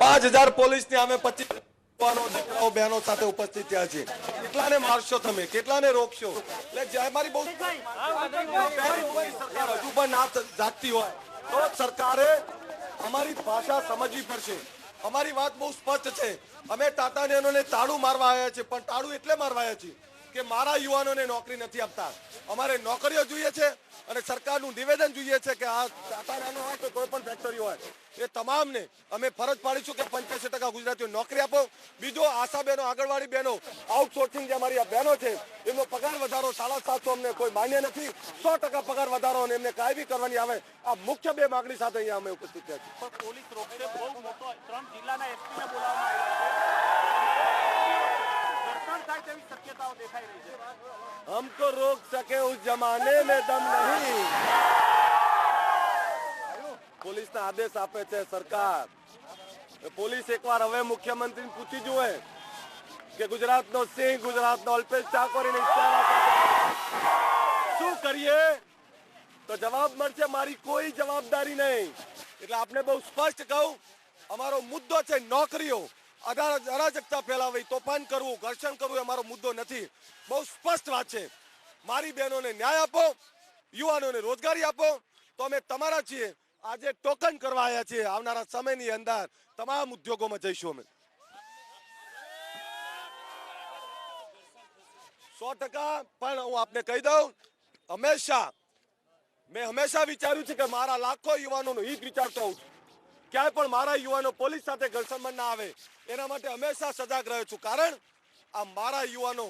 5000 પોલીસની અમે 25 દીકરાઓ બહેનો સાથે ઉપસ્થિત થયા છે. કેટલાને મારશો તમે, કેટલાને રોકશો? એટલે જે અમારી બહુ સરકાર હજુ પણ ના જાગતી હોય તો સરકારે અમારી ભાષા સમજવી પડશે. અમારી વાત બહુ સ્પષ્ટ છે. અમે ટાટા નેનોને તાળું મારવા આવ્યા છે, પણ તાળું એટલે મારવા આવ્યા છીએ કે મારા યુવાનોને નોકરી નથી આપતા. અમારે નોકરીઓ જોઈએ છે અને સરકારનું નિવેદન જોઈએ છે કે આ ટાટા નેનો હોય કે કોઈ પણ ફેક્ટરી હોય એ તમામને અમે ફરજ પાડીશું કે 85% ગુજરાતીઓ નોકરી આપો. બીજો આશા બહેનો, આંગણવાડી બહેનો, આઉટસોર્સિંગ જે અમારી આ બહેનો છે એમનો પગાર વધારો 750 અમને કોઈ માન્ય નથી. 100% પગાર વધારો અને એમને કાયમી કરવાની આવે. આ મુખ્ય બે માગણી સાથે અહીંયા અમે ઉપસ્થિત થયા છીએ. પણ પોલીસ રોકશે. બહુ મોટો 3 જિલ્લાના એસપીને બોલાવવામાં આવ્યા છે. ઘર્ષણ થાય તેવી શક્યતાઓ દેખાઈ રહી છે. हमको रोक सके उस जमाने में दम नहीं. પોલીસના આદેશ આપે છે સરકાર. પોલીસ એકવાર હવે મુખ્યમંત્રીને પૂછી જુએ કે ગુજરાતનો સિંહ, ગુજરાતનો અલ્પેશ ઠાકોર શું કરીએ તો જવાબ મળશે મારી કોઈ જવાબદારી નહીં. એટલે આપણે બહુ સ્પષ્ટ કહું, અમારો મુદ્દો છે નોકરીઓ. અરાજકતા ફેલાવી, તોફાન કરવું, ઘર્ષણ કરવું એ અમારો મુદ્દો નથી. બહુ સ્પષ્ટ વાત છે. મારી બહેનોને ન્યાય આપો, યુવાનોને રોજગારી આપો તો અમે તમારા છીએ. આજે ટોકન કરવા આવ્યા છીએ. આવનારા સમયની અંદર તમામ ઉદ્યોગોમાં જઈશું અમે. 100% પણ હું આપને કહી દઉં, મેં હંમેશા વિચાર્યું છે કે મારા લાખો યુવાનોનું હિત વિચારતો હોઉં છું. ક્યાંય પણ મારા યુવાનો પોલીસ સાથે ઘર્ષણમાં ના આવે એના માટે હંમેશા સજાગ રહ્યો છું. કારણ આ મારા યુવાનો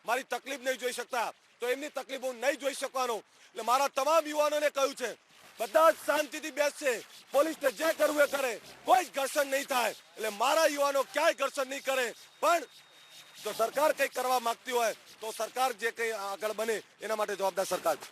મારી તકલીફ નહીં જોઈ શકતા તો એમની તકલીફ હું નહીં જોઈ શકવાનો. એટલે મારા તમામ યુવાનોને કહ્યું છે બધા જ શાંતિથી બેસશે, પોલીસને જે કરવું એ કરે, કોઈ જ ઘર્ષણ નહીં થાય. એટલે મારા યુવાનો ક્યાંય ઘર્ષણ નહીં કરે. પણ જો સરકાર કંઈક કરવા માંગતી હોય તો સરકાર જે કંઈ આગળ બને એના માટે જવાબદાર સરકાર છે.